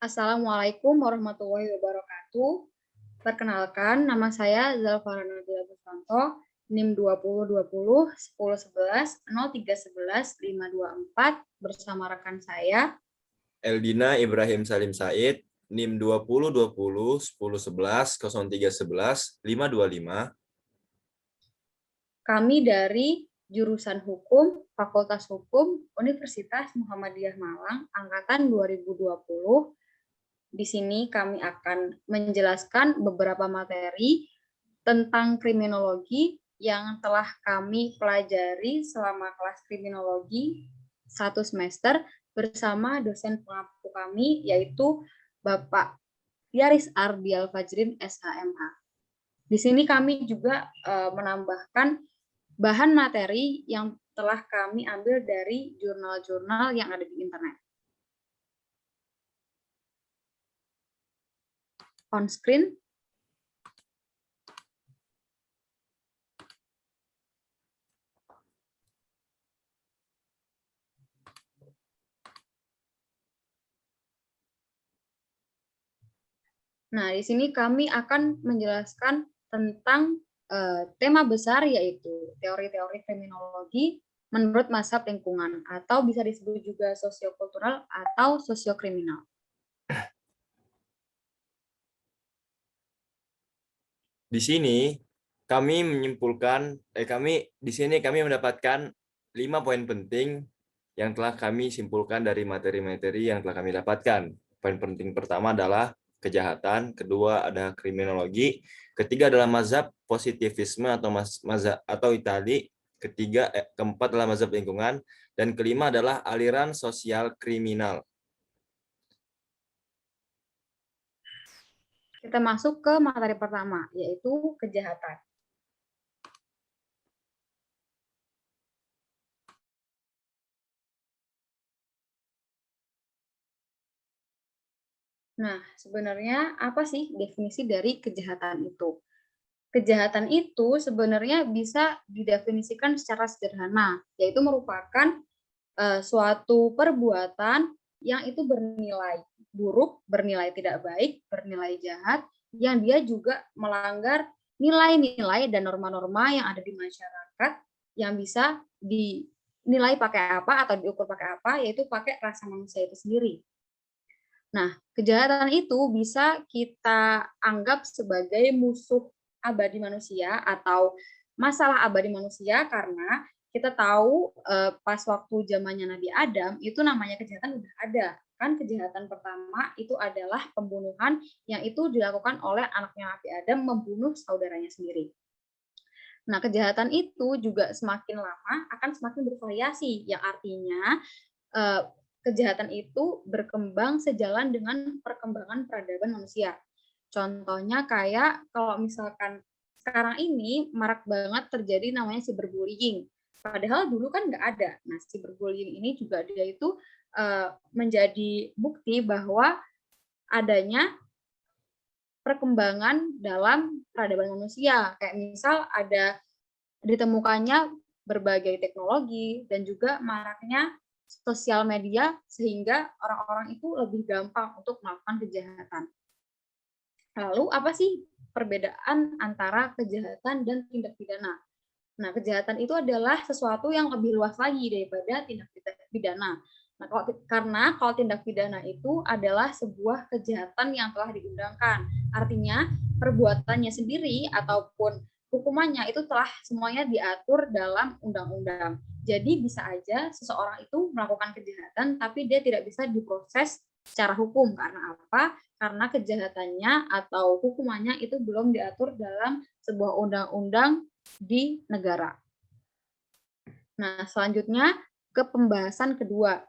Assalamualaikum warahmatullahi wabarakatuh. Perkenalkan, nama saya Zalfara Nabila Guswanto, NIM 2020-1011-0311-524 bersama rekan saya Eldina Ibrahim Salim Said, NIM 2020-1011-0311-525. Kami dari jurusan Hukum, Fakultas Hukum, Universitas Muhammadiyah Malang, angkatan 2020. Di sini kami akan menjelaskan beberapa materi tentang kriminologi yang telah kami pelajari selama kelas kriminologi 1 semester bersama dosen pengampu kami, yaitu Bapak Yaris Ardial Fajrin, SHMH. Di sini kami juga menambahkan bahan materi yang telah kami ambil dari jurnal-jurnal yang ada di internet. On screen. Nah, di sini kami akan menjelaskan tentang tema besar, yaitu teori-teori kriminologi menurut mazhab lingkungan, atau bisa disebut juga sosiokultural atau sosiokriminal. Di sini kami menyimpulkan, kami mendapatkan 5 poin penting yang telah kami simpulkan dari materi-materi yang telah kami dapatkan. Poin penting pertama adalah kejahatan, kedua ada kriminologi, ketiga adalah mazhab positivisme atau mazhab atau Itali, keempat adalah mazhab lingkungan, dan kelima adalah aliran sosial kriminal. Kita masuk ke materi pertama, yaitu kejahatan. Nah, sebenarnya apa sih definisi dari kejahatan itu? Kejahatan itu sebenarnya bisa didefinisikan secara sederhana, yaitu merupakan suatu perbuatan yang itu bernilai buruk, bernilai tidak baik, bernilai jahat, yang dia juga melanggar nilai-nilai dan norma-norma yang ada di masyarakat, yang bisa dinilai pakai apa atau diukur pakai apa, yaitu pakai rasa manusia itu sendiri. Nah, kejahatan itu bisa kita anggap sebagai musuh abadi manusia atau masalah abadi manusia, karena kita tahu pas waktu zamannya Nabi Adam itu namanya kejahatan udah ada. Kan kejahatan pertama itu adalah pembunuhan yang itu dilakukan oleh anaknya Nabi Adam, membunuh saudaranya sendiri. Nah, kejahatan itu juga semakin lama akan semakin bervariasi, yang artinya kejahatan itu berkembang sejalan dengan perkembangan peradaban manusia. Contohnya kayak kalau misalkan sekarang ini marak banget terjadi namanya cyberbullying. Padahal dulu kan nggak ada. Nah, cyberbullying ini juga dia itu menjadi bukti bahwa adanya perkembangan dalam peradaban manusia. Kayak misal ada ditemukannya berbagai teknologi dan juga maraknya sosial media, sehingga orang-orang itu lebih gampang untuk melakukan kejahatan. Lalu apa sih perbedaan antara kejahatan dan tindak pidana? Nah, kejahatan itu adalah sesuatu yang lebih luas lagi daripada tindak pidana. Nah, karena kalau tindak pidana itu adalah sebuah kejahatan yang telah diundangkan. Artinya, perbuatannya sendiri ataupun hukumannya itu telah semuanya diatur dalam undang-undang. Jadi bisa aja seseorang itu melakukan kejahatan tapi dia tidak bisa diproses secara hukum. Karena apa? Karena kejahatannya atau hukumannya itu belum diatur dalam sebuah undang-undang di negara. Nah, selanjutnya ke pembahasan kedua.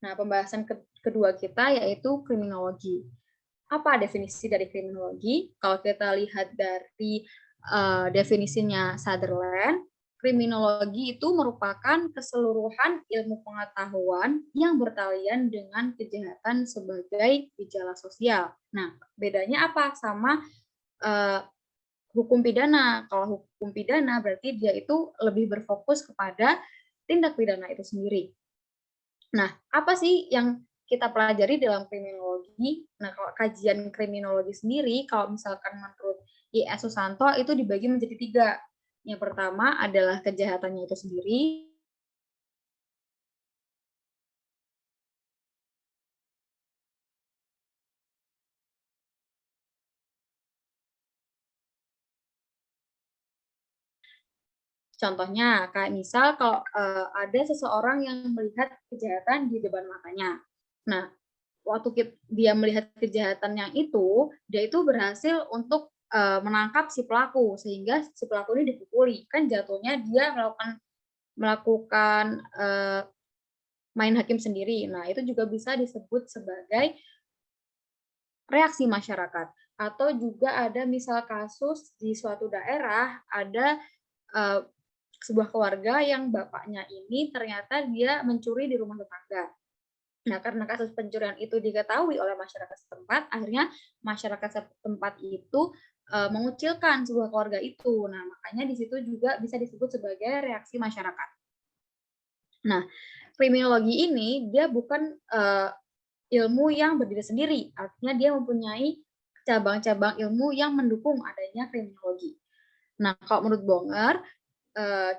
Nah, pembahasan kedua kita yaitu kriminologi. Apa definisi dari kriminologi? Kalau kita lihat dari definisinya Sutherland, kriminologi itu merupakan keseluruhan ilmu pengetahuan yang bertalian dengan kejahatan sebagai gejala sosial. Nah, bedanya apa sama hukum pidana. Kalau hukum pidana berarti dia itu lebih berfokus kepada tindak pidana itu sendiri. Nah, apa sih yang kita pelajari dalam kriminologi? Nah, kalau kajian kriminologi sendiri, kalau misalkan menurut I.S. Susanto itu dibagi menjadi 3. Yang pertama adalah kejahatannya itu sendiri. Contohnya, kayak misal kalau ada seseorang yang melihat kejahatan di depan matanya. Nah, waktu dia melihat kejahatan yang itu, dia itu berhasil untuk menangkap si pelaku, sehingga si pelaku ini dipukuli. Kan jatuhnya dia melakukan main hakim sendiri. Nah, itu juga bisa disebut sebagai reaksi masyarakat. Atau juga ada misal kasus di suatu daerah, ada sebuah keluarga yang bapaknya ini ternyata dia mencuri di rumah tetangga. Nah, karena kasus pencurian itu diketahui oleh masyarakat setempat, akhirnya masyarakat setempat itu mengucilkan sebuah keluarga itu. Nah, makanya di situ juga bisa disebut sebagai reaksi masyarakat. Nah, kriminologi ini dia bukan ilmu yang berdiri sendiri, artinya dia mempunyai cabang-cabang ilmu yang mendukung adanya kriminologi. Nah, kalau menurut Bonger,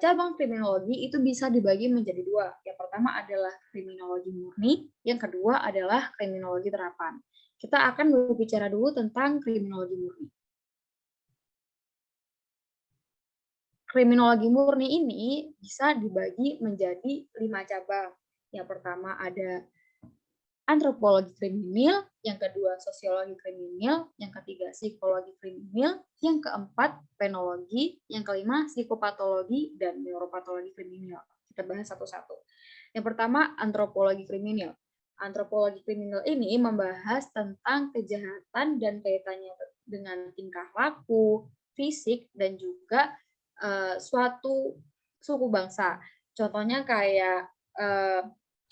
cabang kriminologi itu bisa dibagi menjadi 2. Yang pertama adalah kriminologi murni, yang kedua adalah kriminologi terapan. Kita akan berbicara dulu tentang kriminologi murni. Kriminologi murni ini bisa dibagi menjadi 5 cabang. Yang pertama ada antropologi kriminal, yang kedua sosiologi kriminal, yang ketiga psikologi kriminal, yang keempat penologi, yang kelima psikopatologi dan neuropatologi kriminal. Kita bahas satu-satu. Yang pertama antropologi kriminal. Antropologi kriminal ini membahas tentang kejahatan dan kaitannya dengan tingkah laku, fisik, dan juga suatu suku bangsa. Contohnya kayak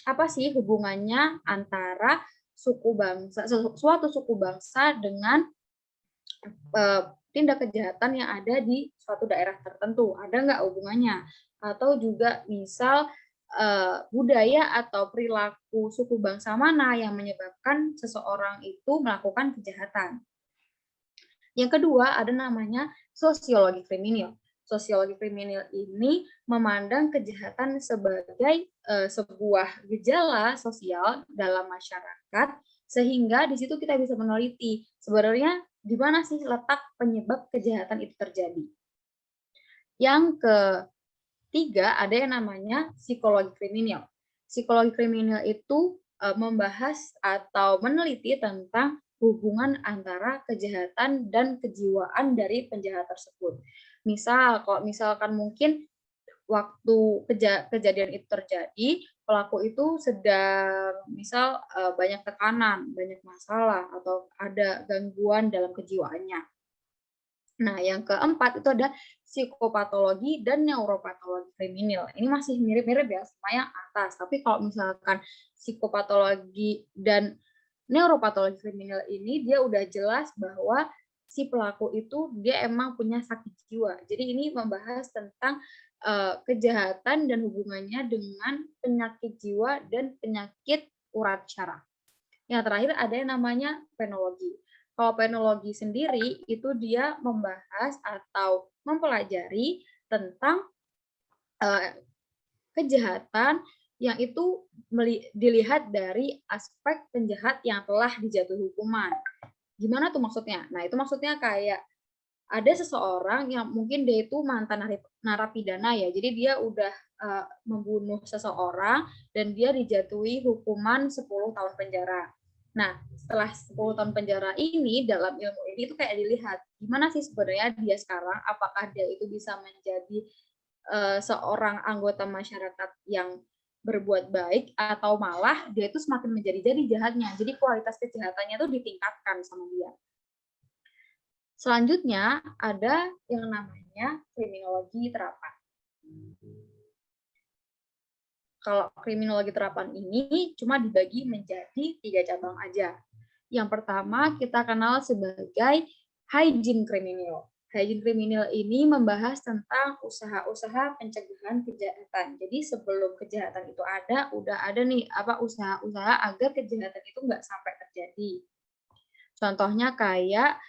apa sih hubungannya antara suatu suku bangsa dengan tindak kejahatan yang ada di suatu daerah tertentu, ada nggak hubungannya? Atau juga misal budaya atau perilaku suku bangsa mana yang menyebabkan seseorang itu melakukan kejahatan. Yang kedua ada namanya sosiologi kriminal. Sosiologi kriminal ini memandang kejahatan sebagai sebuah gejala sosial dalam masyarakat, sehingga di situ kita bisa meneliti sebenarnya di mana sih letak penyebab kejahatan itu terjadi. Yang ketiga ada yang namanya psikologi kriminal. Psikologi kriminal itu membahas atau meneliti tentang hubungan antara kejahatan dan kejiwaan dari penjahat tersebut. Misal, kalau misalkan mungkin waktu kejadian itu terjadi, pelaku itu sedang misal banyak tekanan, banyak masalah, atau ada gangguan dalam kejiwaannya. Nah, yang keempat itu ada psikopatologi dan neuropatologi kriminal. Ini masih mirip-mirip ya, sama yang atas. Tapi kalau misalkan psikopatologi dan neuropatologi kriminal ini dia udah jelas bahwa si pelaku itu dia emang punya sakit jiwa. Jadi ini membahas tentang kejahatan dan hubungannya dengan penyakit jiwa dan penyakit urat syaraf. Yang terakhir ada yang namanya penologi. Kalau penologi sendiri itu dia membahas atau mempelajari tentang kejahatan yang itu dilihat dari aspek penjahat yang telah dijatuhi hukuman. Gimana tuh maksudnya? Nah, itu maksudnya kayak ada seseorang yang mungkin dia itu mantan narapidana ya. Jadi dia udah membunuh seseorang dan dia dijatuhi hukuman 10 tahun penjara. Nah, setelah 10 tahun penjara ini dalam ilmu ini itu kayak dilihat gimana sih sebenarnya dia sekarang, apakah dia itu bisa menjadi seorang anggota masyarakat yang berbuat baik atau malah dia itu semakin menjadi-jadi jahatnya. Jadi kualitas kejahatannya itu ditingkatkan sama dia. Selanjutnya ada yang namanya kriminologi terapan. Kalau kriminologi terapan ini cuma dibagi menjadi 3 cabang aja. Yang pertama kita kenal sebagai hygiene kriminal. hygiene kriminal ini membahas tentang usaha-usaha pencegahan kejahatan. Jadi sebelum kejahatan itu ada, udah ada nih usaha-usaha agar kejahatan itu nggak sampai terjadi. Contohnya kayak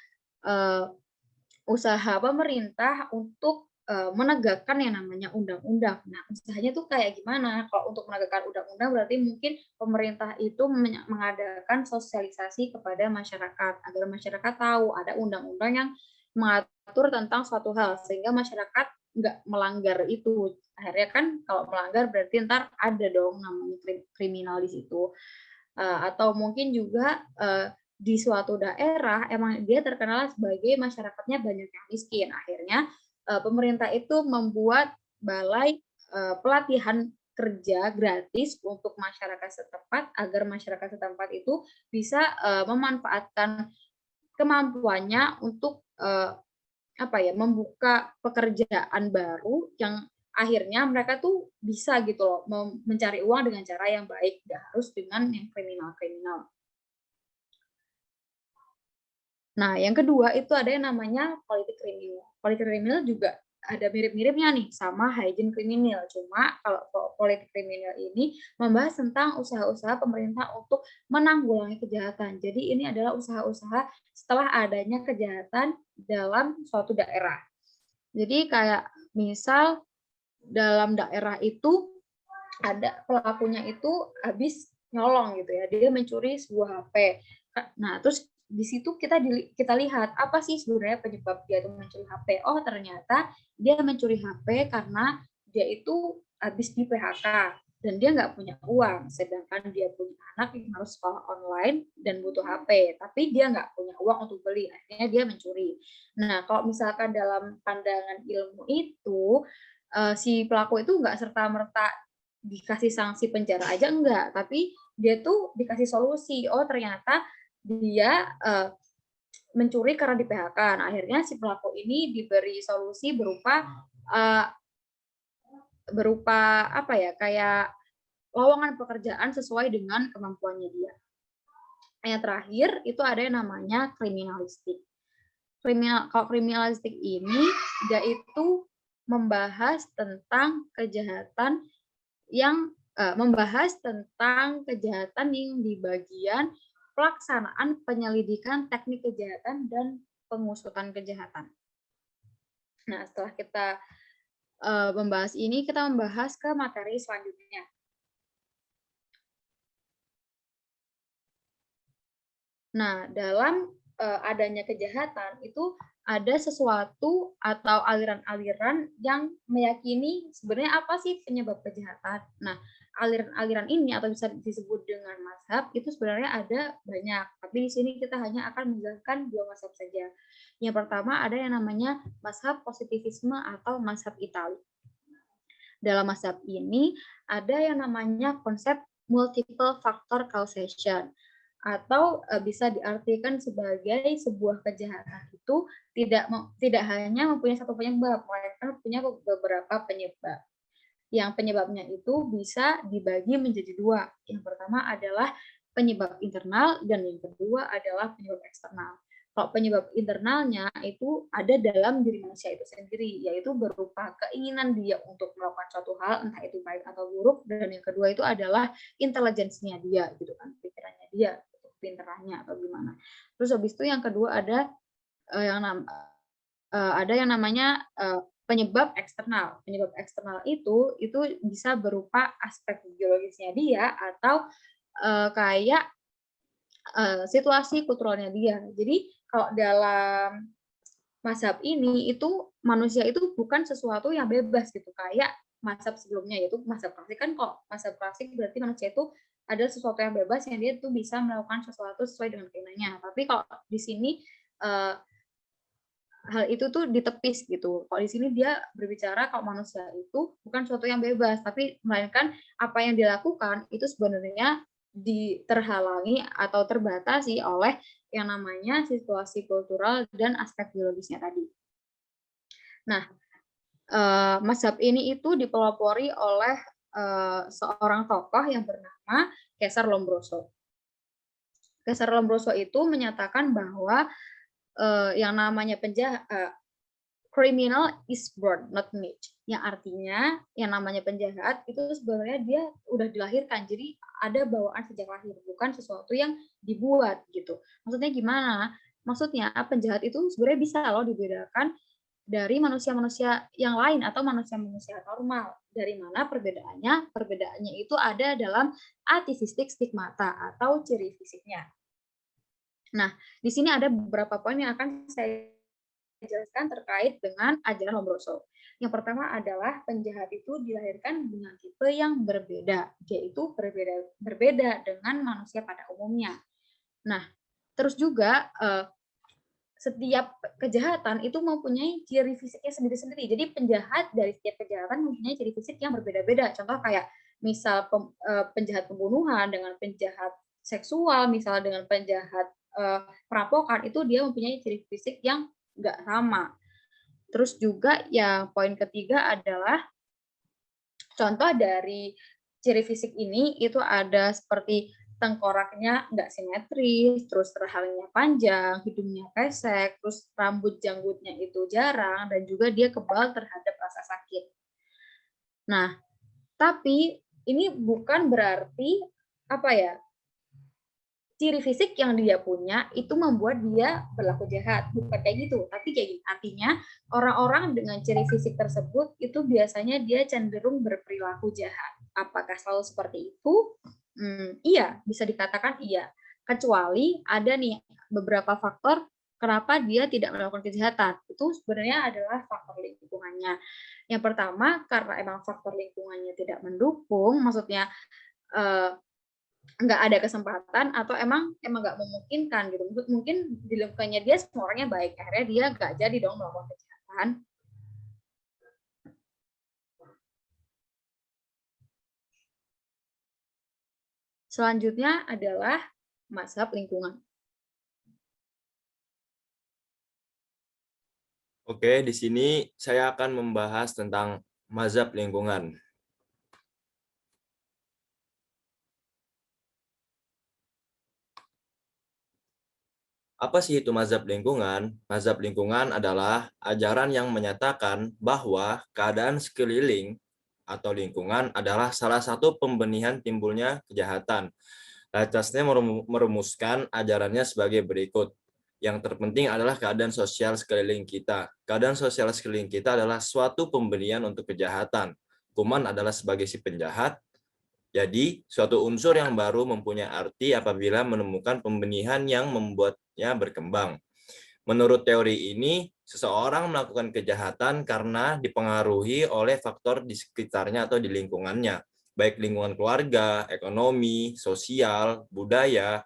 usaha pemerintah untuk menegakkan yang namanya undang-undang. Nah, usahanya tuh kayak gimana? Kalau untuk menegakkan undang-undang berarti mungkin pemerintah itu mengadakan sosialisasi kepada masyarakat agar masyarakat tahu ada undang-undang yang mengatur tentang suatu hal sehingga masyarakat nggak melanggar itu. Akhirnya kan kalau melanggar berarti ntar ada dong namanya kriminal di situ. Atau mungkin juga di suatu daerah emang dia terkenal sebagai masyarakatnya banyak yang miskin. Akhirnya pemerintah itu membuat balai pelatihan kerja gratis untuk masyarakat setempat agar masyarakat setempat itu bisa memanfaatkan kemampuannya untuk membuka pekerjaan baru yang akhirnya mereka tuh bisa gitu loh mencari uang dengan cara yang baik, nggak harus dengan yang kriminal-kriminal. Nah, yang kedua itu ada yang namanya politik kriminal. Politik kriminal juga ada mirip-miripnya nih sama hygiene kriminal. Cuma kalau politik kriminal ini membahas tentang usaha-usaha pemerintah untuk menanggulangi kejahatan. Jadi ini adalah usaha-usaha setelah adanya kejahatan dalam suatu daerah. Jadi kayak misal dalam daerah itu ada pelakunya itu habis nyolong gitu ya, dia mencuri sebuah HP. Nah, terus di situ kita lihat apa sih sebenarnya penyebab dia itu mencuri HP. Oh, ternyata dia mencuri HP karena dia itu habis di PHK dan dia nggak punya uang, sedangkan dia punya anak yang harus sekolah online dan butuh HP, tapi dia nggak punya uang untuk beli, akhirnya dia mencuri. Nah, kalau misalkan dalam pandangan ilmu itu si pelaku itu nggak serta-merta dikasih sanksi penjara aja enggak, tapi dia tuh dikasih solusi. Oh, ternyata dia mencuri karena di PHK. Nah, akhirnya si pelaku ini diberi solusi berupa kayak lowongan pekerjaan sesuai dengan kemampuannya dia. Yang terakhir itu ada yang namanya kriminalistik. Kalau kriminalistik ini dia itu membahas tentang kejahatan yang di bagian pelaksanaan penyelidikan teknik kejahatan dan pengusutan kejahatan. Nah, setelah kita membahas ini, kita membahas ke materi selanjutnya. Nah, dalam adanya kejahatan itu ada sesuatu atau aliran-aliran yang meyakini sebenarnya apa sih penyebab kejahatan. Nah, aliran-aliran ini atau bisa disebut dengan mazhab itu sebenarnya ada banyak, tapi di sini kita hanya akan menjelaskan 2 mazhab saja. Yang pertama ada yang namanya mazhab positivisme atau mazhab Itali. Dalam mazhab ini ada yang namanya konsep multiple factor causation, atau bisa diartikan sebagai sebuah kejahatan itu tidak hanya mempunyai satu penyebab, melainkan punya beberapa penyebab. Yang penyebabnya itu bisa dibagi menjadi 2. Yang pertama adalah penyebab internal dan yang kedua adalah penyebab eksternal. Kalau penyebab internalnya itu ada dalam diri manusia itu sendiri, yaitu berupa keinginan dia untuk melakukan suatu hal, entah itu baik atau buruk, dan yang kedua itu adalah intelijensinya dia, gitu kan, pikirannya dia, pinterannya atau gimana. Terus habis itu yang kedua ada yang namanya penyebab eksternal. Penyebab eksternal itu bisa berupa aspek biologisnya dia atau kayak situasi kulturalnya dia. Jadi kalau dalam mazhab ini itu manusia itu bukan sesuatu yang bebas gitu kayak mazhab sebelumnya, yaitu mazhab klasik. Kan kok mazhab klasik berarti manusia itu ada sesuatu yang bebas yang dia tuh bisa melakukan sesuatu sesuai dengan keinginannya. Tapi kalau di sini hal itu tuh ditepis gitu. Kalau di sini dia berbicara kalau manusia itu bukan sesuatu yang bebas, tapi melainkan apa yang dilakukan itu sebenarnya terhalangi atau terbatasi oleh yang namanya situasi kultural dan aspek biologisnya tadi. Nah, mazhab ini itu dipelopori oleh seorang tokoh yang bernama Kaisar Lombroso. Kaisar Lombroso itu menyatakan bahwa yang namanya criminal is born, not made. Yang artinya yang namanya penjahat itu sebenarnya dia udah dilahirkan. Jadi ada bawaan sejak lahir, bukan sesuatu yang dibuat gitu. Maksudnya gimana? Maksudnya penjahat itu sebenarnya bisa loh dibedakan dari manusia-manusia yang lain atau manusia-manusia normal. Dari mana perbedaannya? Perbedaannya itu ada dalam artisistik stigmata atau ciri fisiknya. Nah, di sini ada beberapa poin yang akan saya jelaskan terkait dengan ajaran Lombroso. Yang pertama adalah penjahat itu dilahirkan dengan tipe yang berbeda, yaitu berbeda dengan manusia pada umumnya. Nah, terus juga setiap kejahatan itu mempunyai ciri fisiknya sendiri-sendiri. Jadi penjahat dari setiap kejahatan mempunyai ciri fisik yang berbeda-beda. Contoh kayak misal penjahat pembunuhan dengan penjahat seksual, misalnya dengan penjahat perampokan, itu dia mempunyai ciri fisik yang nggak sama. Terus juga yang poin ketiga adalah contoh dari ciri fisik ini itu ada seperti tengkoraknya nggak simetris, terus rahangnya panjang, hidungnya pesek, terus rambut janggutnya itu jarang, dan juga dia kebal terhadap rasa sakit. Nah, tapi ini bukan berarti apa ya, ciri fisik yang dia punya itu membuat dia berlaku jahat, bukan kayak gitu, tapi kayak gini, artinya orang-orang dengan ciri fisik tersebut itu biasanya dia cenderung berperilaku jahat. Apakah selalu seperti itu? Iya, bisa dikatakan iya, kecuali ada nih beberapa faktor kenapa dia tidak melakukan kejahatan. Itu sebenarnya adalah faktor lingkungannya. Yang pertama, karena emang faktor lingkungannya tidak mendukung, maksudnya nggak ada kesempatan atau emang nggak memungkinkan gitu. Mungkin di lingkungannya dia semua orangnya baik, akhirnya dia nggak jadi dong melakukan kejahatan. Selanjutnya adalah mazhab lingkungan. Oke, di sini saya akan membahas tentang mazhab lingkungan. Apa sih itu mazhab lingkungan? Mazhab lingkungan adalah ajaran yang menyatakan bahwa keadaan sekeliling atau lingkungan adalah salah satu pembenihan timbulnya kejahatan. Atasnya merumuskan ajarannya sebagai berikut. Yang terpenting adalah keadaan sosial sekeliling kita. Keadaan sosial sekeliling kita adalah suatu pembenihan untuk kejahatan. Kuman adalah sebagai si penjahat. Jadi, suatu unsur yang baru mempunyai arti apabila menemukan pembenihan yang membuatnya berkembang. Menurut teori ini, seseorang melakukan kejahatan karena dipengaruhi oleh faktor di sekitarnya atau di lingkungannya, baik lingkungan keluarga, ekonomi, sosial, budaya,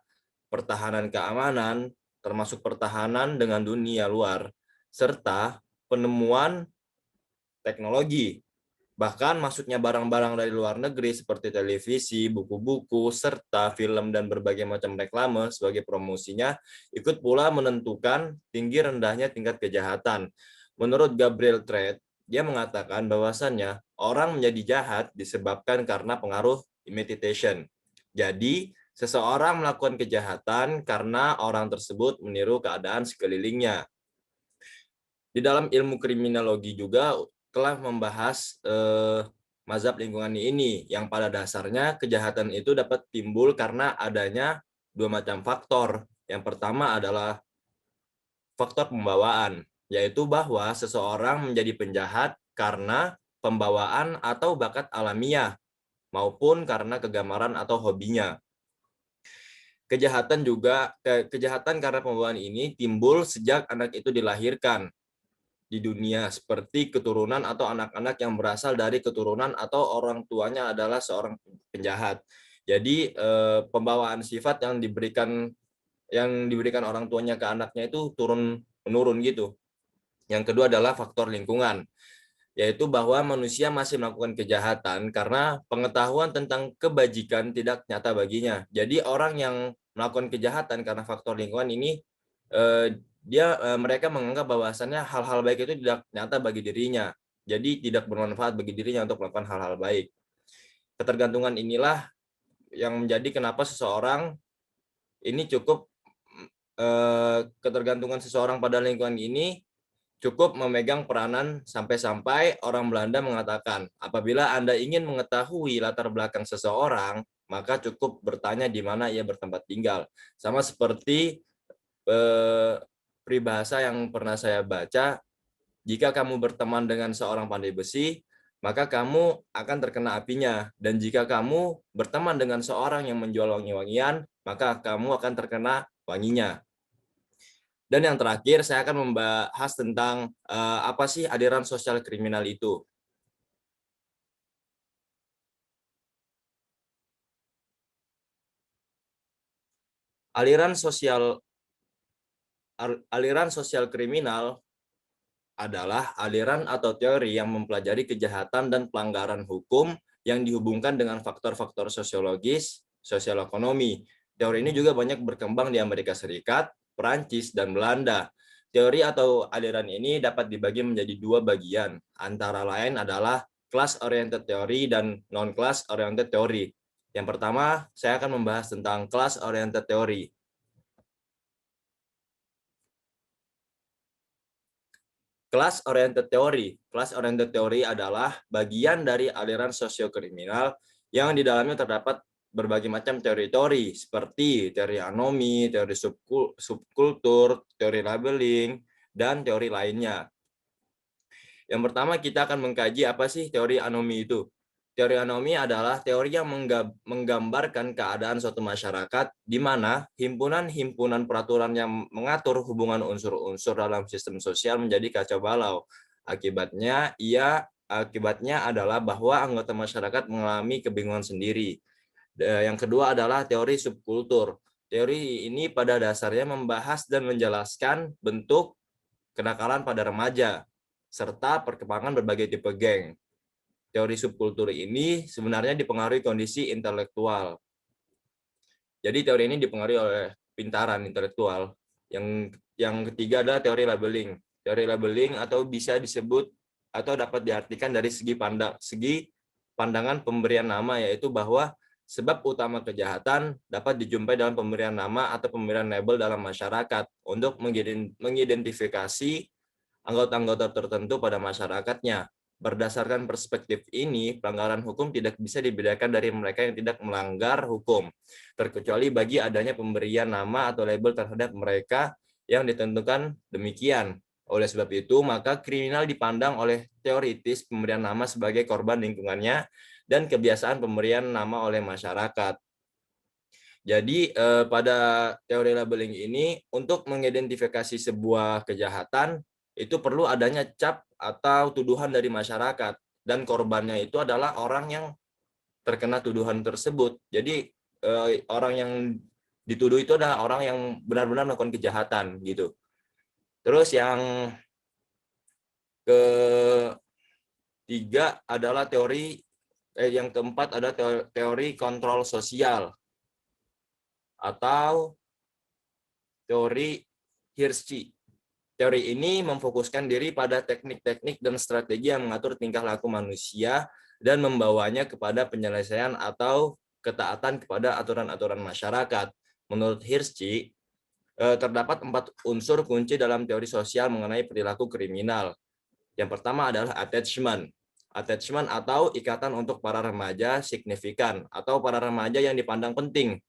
pertahanan keamanan, termasuk pertahanan dengan dunia luar, serta penemuan teknologi. Bahkan masuknya barang-barang dari luar negeri seperti televisi, buku-buku, serta film dan berbagai macam reklame sebagai promosinya ikut pula menentukan tinggi rendahnya tingkat kejahatan. Menurut Gabriel Trade, dia mengatakan bahwasannya orang menjadi jahat disebabkan karena pengaruh imitation. Jadi, seseorang melakukan kejahatan karena orang tersebut meniru keadaan sekelilingnya. Di dalam ilmu kriminologi juga telah membahas mazhab lingkungan ini, yang pada dasarnya kejahatan itu dapat timbul karena adanya dua macam faktor. Yang pertama adalah faktor pembawaan, yaitu bahwa seseorang menjadi penjahat karena pembawaan atau bakat alamiah, maupun karena kegamaran atau hobinya. Kejahatan karena pembawaan ini timbul sejak anak itu dilahirkan di dunia, seperti keturunan atau anak-anak yang berasal dari keturunan atau orang tuanya adalah seorang penjahat. Jadi pembawaan sifat yang diberikan orang tuanya ke anaknya itu turun menurun gitu. Yang kedua adalah faktor lingkungan, yaitu bahwa manusia masih melakukan kejahatan karena pengetahuan tentang kebajikan tidak nyata baginya. Jadi orang yang melakukan kejahatan karena faktor lingkungan ini mereka menganggap bahwasannya hal-hal baik itu tidak nyata bagi dirinya. Jadi tidak bermanfaat bagi dirinya untuk melakukan hal-hal baik. Ketergantungan inilah yang menjadi kenapa seseorang ini ketergantungan seseorang pada lingkungan ini cukup memegang peranan sampai-sampai orang Belanda mengatakan, apabila Anda ingin mengetahui latar belakang seseorang, maka cukup bertanya di mana ia bertempat tinggal. Sama seperti peribahasa yang pernah saya baca, jika kamu berteman dengan seorang pandai besi, maka kamu akan terkena apinya. Dan jika kamu berteman dengan seorang yang menjual wangi-wangian, maka kamu akan terkena wanginya. Dan yang terakhir, saya akan membahas tentang apa sih aliran sosial kriminal itu. Aliran sosial kriminal adalah aliran atau teori yang mempelajari kejahatan dan pelanggaran hukum yang dihubungkan dengan faktor-faktor sosiologis, sosial ekonomi. Teori ini juga banyak berkembang di Amerika Serikat, Perancis, dan Belanda. Teori atau aliran ini dapat dibagi menjadi dua bagian, antara lain adalah class-oriented theory dan non-class oriented theory. Yang pertama, saya akan membahas tentang class-oriented theory. Class-oriented theory adalah bagian dari aliran sosiokriminal yang di dalamnya terdapat berbagai macam teori-teori seperti teori anomi, teori subkultur, teori labeling, dan teori lainnya. Yang pertama kita akan mengkaji apa sih teori anomi itu. Teori anomi adalah teori yang menggambarkan keadaan suatu masyarakat di mana himpunan-himpunan peraturan yang mengatur hubungan unsur-unsur dalam sistem sosial menjadi kacau balau. Akibatnya adalah bahwa anggota masyarakat mengalami kebingungan sendiri. Yang kedua adalah teori subkultur. Teori ini pada dasarnya membahas dan menjelaskan bentuk kenakalan pada remaja serta perkembangan berbagai tipe geng. Teori subkultur ini sebenarnya dipengaruhi kondisi intelektual. Jadi teori ini dipengaruhi oleh pintaran intelektual. Yang ketiga adalah teori labeling. Teori labeling atau bisa disebut atau dapat diartikan dari segi pandangan pemberian nama, yaitu bahwa sebab utama kejahatan dapat dijumpai dalam pemberian nama atau pemberian label dalam masyarakat untuk mengidentifikasi anggota-anggota tertentu pada masyarakatnya. Berdasarkan perspektif ini, pelanggaran hukum tidak bisa dibedakan dari mereka yang tidak melanggar hukum, terkecuali bagi adanya pemberian nama atau label terhadap mereka yang ditentukan demikian. Oleh sebab itu, maka kriminal dipandang oleh teoritis pemberian nama sebagai korban lingkungannya dan kebiasaan pemberian nama oleh masyarakat. Jadi pada teori labeling ini, untuk mengidentifikasi sebuah kejahatan, itu perlu adanya cap atau tuduhan dari masyarakat. Dan korbannya itu adalah orang yang terkena tuduhan tersebut. Jadi orang yang dituduh itu adalah orang yang benar-benar melakukan kejahatan gitu. Terus yang ketiga adalah yang keempat adalah teori kontrol sosial atau teori Hirschi. Teori ini memfokuskan diri pada teknik-teknik dan strategi yang mengatur tingkah laku manusia dan membawanya kepada penyelesaian atau ketaatan kepada aturan-aturan masyarakat. Menurut Hirschi, terdapat 4 unsur kunci dalam teori sosial mengenai perilaku kriminal. Yang pertama adalah attachment. Attachment atau ikatan untuk para remaja signifikan atau para remaja yang dipandang penting.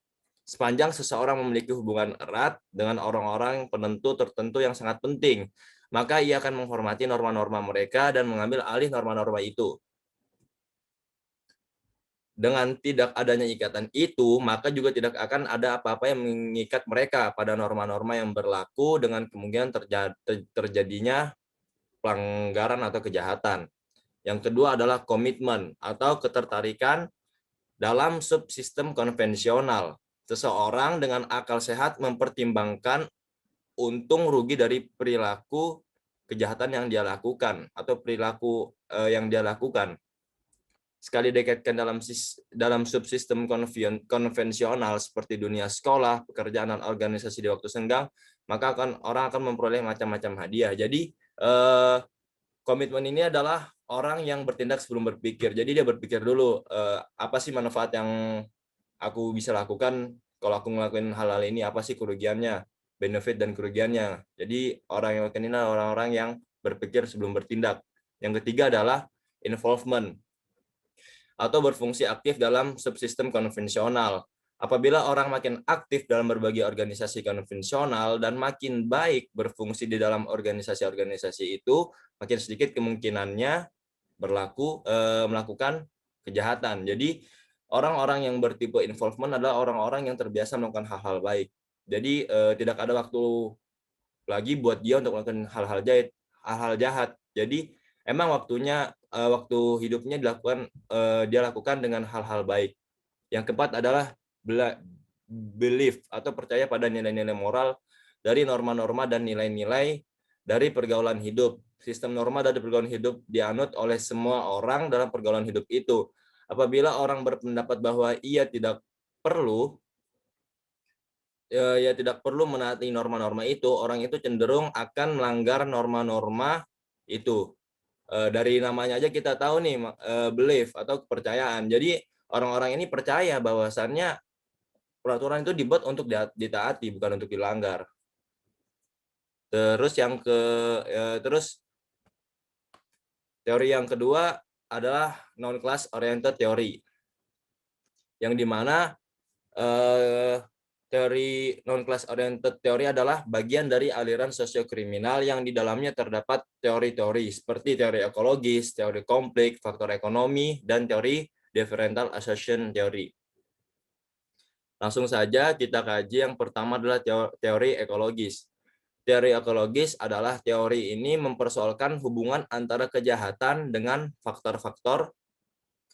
Sepanjang seseorang memiliki hubungan erat dengan orang-orang penentu tertentu yang sangat penting, maka ia akan menghormati norma-norma mereka dan mengambil alih norma-norma itu. Dengan tidak adanya ikatan itu, maka juga tidak akan ada apa-apa yang mengikat mereka pada norma-norma yang berlaku dengan kemungkinan terjadinya pelanggaran atau kejahatan. Yang kedua adalah komitmen atau ketertarikan dalam subsistem konvensional. Seseorang dengan akal sehat mempertimbangkan untung rugi dari perilaku kejahatan yang dia lakukan atau perilaku yang dia lakukan. Sekali dikaitkan dalam subsistem konvensional seperti dunia sekolah, pekerjaan dan organisasi di waktu senggang, maka orang akan memperoleh macam-macam hadiah. Jadi komitmen ini adalah orang yang bertindak sebelum berpikir. Jadi dia berpikir dulu, apa sih manfaat yang aku bisa lakukan kalau aku ngelakuin hal-hal ini, apa sih kerugiannya, benefit dan kerugiannya. Jadi orang yang melakukan ini adalah orang-orang yang berpikir sebelum bertindak. Yang ketiga adalah involvement atau berfungsi aktif dalam subsistem konvensional. Apabila orang makin aktif dalam berbagai organisasi konvensional dan makin baik berfungsi di dalam organisasi-organisasi itu, makin sedikit kemungkinannya melakukan kejahatan. Jadi orang-orang yang bertipe involvement adalah orang-orang yang terbiasa melakukan hal-hal baik. Jadi tidak ada waktu lagi buat dia untuk melakukan hal-hal jahat. Jadi emang waktu hidupnya dia lakukan dengan hal-hal baik. Yang keempat adalah belief atau percaya pada nilai-nilai moral dari norma-norma dan nilai-nilai dari pergaulan hidup. Sistem norma dari pergaulan hidup dianut oleh semua orang dalam pergaulan hidup itu. Apabila orang berpendapat bahwa ia tidak perlu menaati norma-norma itu, orang itu cenderung akan melanggar norma-norma itu. Dari namanya aja kita tahu nih, belief atau kepercayaan. Jadi orang-orang ini percaya bahwasannya peraturan itu dibuat untuk ditaati, bukan untuk dilanggar. Terus teori yang kedua adalah non-class oriented theory, yang dimana teori non-class oriented theory adalah bagian dari aliran sosiokriminal yang di dalamnya terdapat teori-teori seperti teori ekologis, teori konflik, faktor ekonomi, dan teori differential association theory. Langsung saja kita kaji. Yang pertama adalah teori ekologis. Teori ekologis adalah teori ini mempersoalkan hubungan antara kejahatan dengan faktor-faktor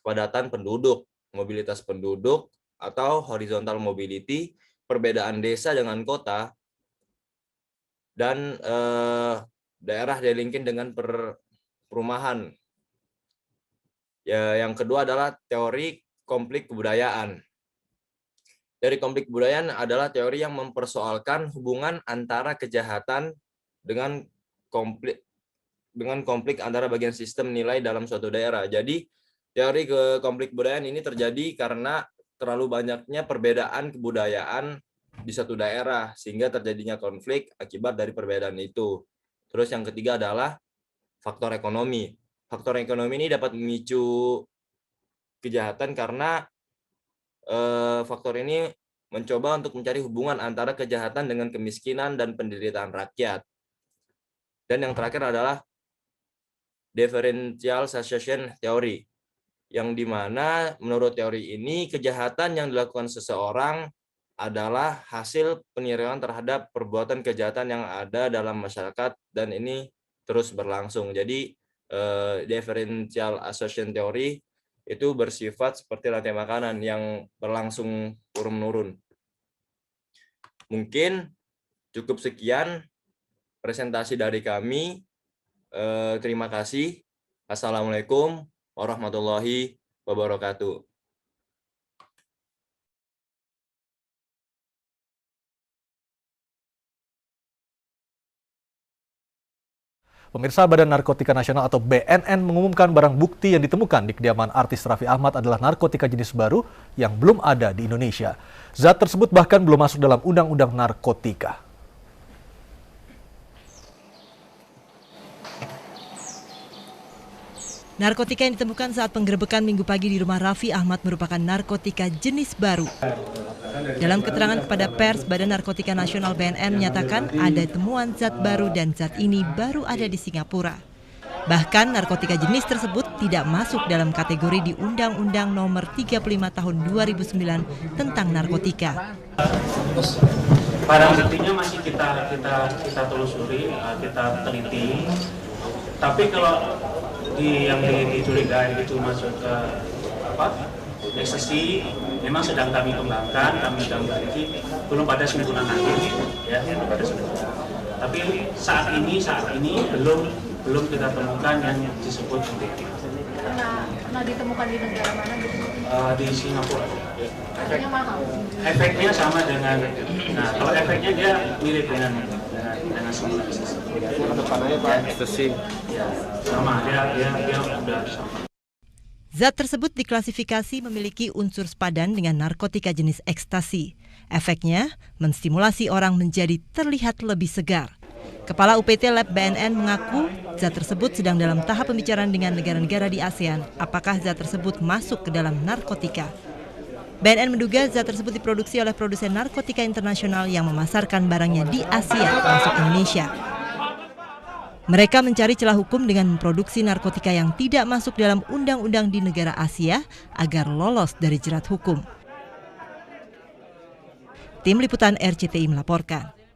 kepadatan penduduk, mobilitas penduduk, atau horizontal mobility, perbedaan desa dengan kota, dan daerah dilingkin dengan perumahan. Yang kedua adalah teori konflik kebudayaan. Teori konflik kebudayaan adalah teori yang mempersoalkan hubungan antara kejahatan dengan konflik antara bagian sistem nilai dalam suatu daerah. Jadi teori konflik kebudayaan ini terjadi karena terlalu banyaknya perbedaan kebudayaan di satu daerah sehingga terjadinya konflik akibat dari perbedaan itu. Terus yang ketiga adalah faktor ekonomi. Faktor ekonomi ini dapat memicu kejahatan karena faktor ini mencoba untuk mencari hubungan antara kejahatan dengan kemiskinan dan penderitaan rakyat. Dan yang terakhir adalah differential association theory, yang dimana menurut teori ini kejahatan yang dilakukan seseorang adalah hasil penilaian terhadap perbuatan kejahatan yang ada dalam masyarakat, dan ini terus berlangsung. Jadi differential association theory itu bersifat seperti rantai makanan yang berlangsung turun-menurun. Mungkin cukup sekian presentasi dari kami. Terima kasih. Assalamualaikum warahmatullahi wabarakatuh. Pemirsa, Badan Narkotika Nasional atau BNN mengumumkan barang bukti yang ditemukan di kediaman artis Raffi Ahmad adalah narkotika jenis baru yang belum ada di Indonesia. Zat tersebut bahkan belum masuk dalam undang-undang narkotika. Narkotika yang ditemukan saat penggerebekan Minggu pagi di rumah Raffi Ahmad merupakan narkotika jenis baru. Dalam keterangan kepada pers, Badan Narkotika Nasional BNN menyatakan ada temuan zat baru dan zat ini baru ada di Singapura. Bahkan narkotika jenis tersebut tidak masuk dalam kategori di Undang-Undang Nomor 35 Tahun 2009 tentang narkotika. Barang buktinya masih kita telusuri, kita teliti. Tapi kalau yang dicurigai itu masuk ke ekstasi, memang sedang kami kembangkan, kami sedang teliti, belum pada kesimpulan akhir, ya, belum pada kesimpulan. Tapi saat ini belum kita temukan yang disebut seperti itu. Pernah ditemukan di negara mana gitu? Di Singapura. Efeknya mahal. Efeknya sama dengan, kalau efeknya dia mirip dengan semula ekstasi. Kedepannya Pak, ekstasi. Ya, sama, dia udah sama. Zat tersebut diklasifikasi memiliki unsur sepadan dengan narkotika jenis ekstasi. Efeknya menstimulasi orang menjadi terlihat lebih segar. Kepala UPT Lab BNN mengaku zat tersebut sedang dalam tahap pembicaraan dengan negara-negara di ASEAN apakah zat tersebut masuk ke dalam narkotika. BNN menduga zat tersebut diproduksi oleh produsen narkotika internasional yang memasarkan barangnya di Asia masuk Indonesia. Mereka mencari celah hukum dengan memproduksi narkotika yang tidak masuk dalam undang-undang di negara Asia agar lolos dari jerat hukum. Tim Liputan RCTI melaporkan.